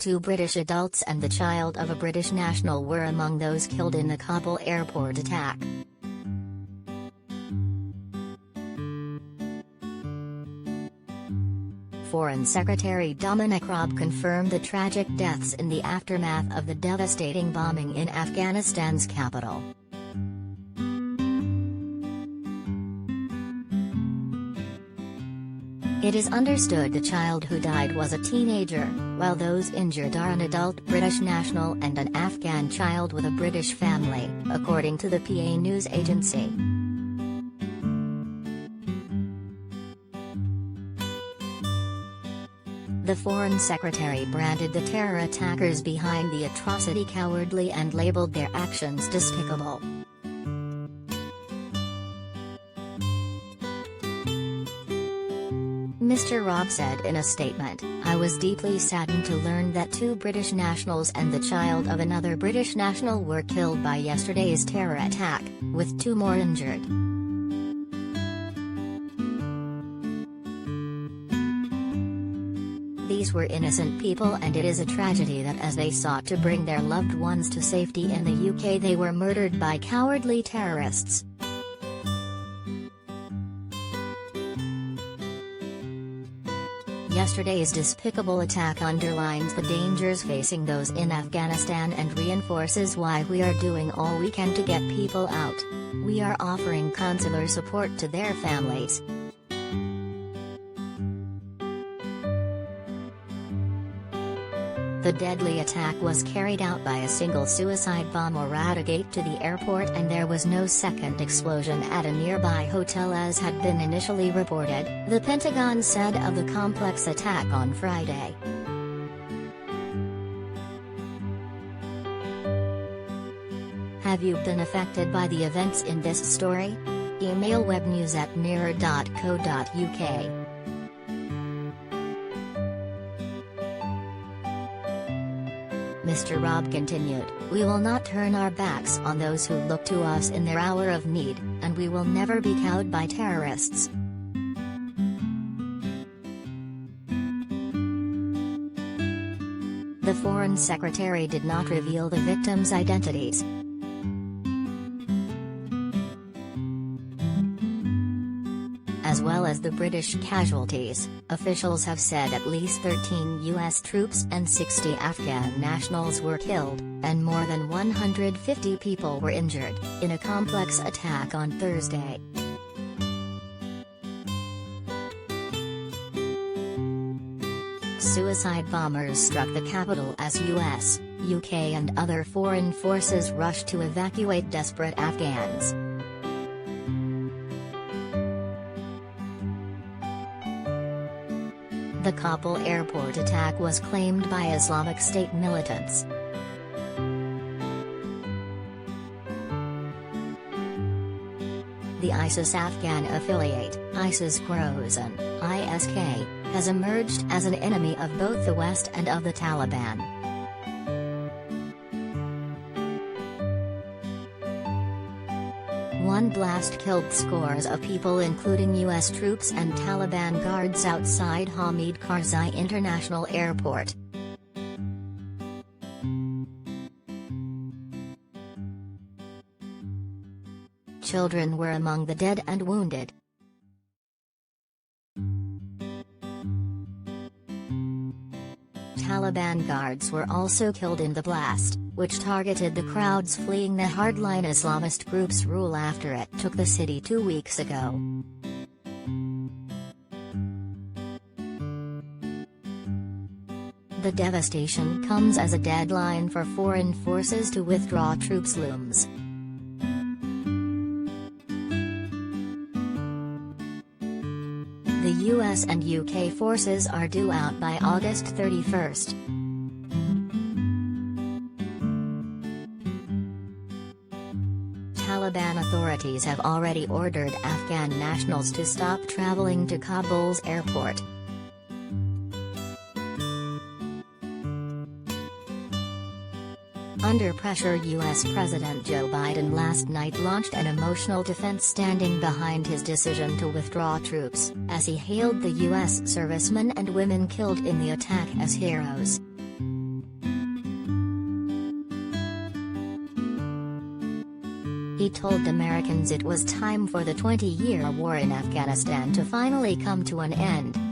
2 British adults and the child of a British national were among those killed in the Kabul airport attack. Foreign Secretary Dominic Raab confirmed the tragic deaths in the aftermath of the devastating bombing in Afghanistan's capital. It is understood the child who died was a teenager, while those injured are an adult British national and an Afghan child with a British family, according to the PA news agency. The Foreign Secretary branded the terror attackers behind the atrocity cowardly and labeled their actions despicable. Mr. Raab said in a statement, "I was deeply saddened to learn that 2 British nationals and the child of another British national were killed by yesterday's terror attack, with 2 more injured. These were innocent people and it is a tragedy that as they sought to bring their loved ones to safety in the UK they were murdered by cowardly terrorists." Yesterday's despicable attack underlines the dangers facing those in Afghanistan and reinforces why we are doing all we can to get people out. We are offering consular support to their families. The deadly attack was carried out by a single suicide bomber at a gate to the airport and there was no second explosion at a nearby hotel as had been initially reported, the Pentagon said of the complex attack on Friday. Have you been affected by the events in this story? Email webnews@mirror.co.uk. Mr. Raab continued, "We will not turn our backs on those who look to us in their hour of need, and we will never be cowed by terrorists." The Foreign Secretary did not reveal the victims' identities. As well as the British casualties, officials have said at least 13 US troops and 60 Afghan nationals were killed, and more than 150 people were injured, in a complex attack on Thursday. Suicide bombers struck the capital as US, UK and other foreign forces rushed to evacuate desperate Afghans. The Kabul airport attack was claimed by Islamic State militants. The ISIS Afghan affiliate, ISIS-Khorasan, ISK, has emerged as an enemy of both the West and of the Taliban. One blast killed scores of people including US troops and Taliban guards outside Hamid Karzai International Airport. Children were among the dead and wounded. Taliban guards were also killed in the blast, which targeted the crowds fleeing the hardline Islamist group's rule after it took the city 2 weeks ago. The devastation comes as a deadline for foreign forces to withdraw troops looms. The US and UK forces are due out by August 31st. Taliban authorities have already ordered Afghan nationals to stop traveling to Kabul's airport. Under pressure, US President Joe Biden last night launched an emotional defense standing behind his decision to withdraw troops, as he hailed the US servicemen and women killed in the attack as heroes. He told Americans it was time for the 20-year war in Afghanistan to finally come to an end.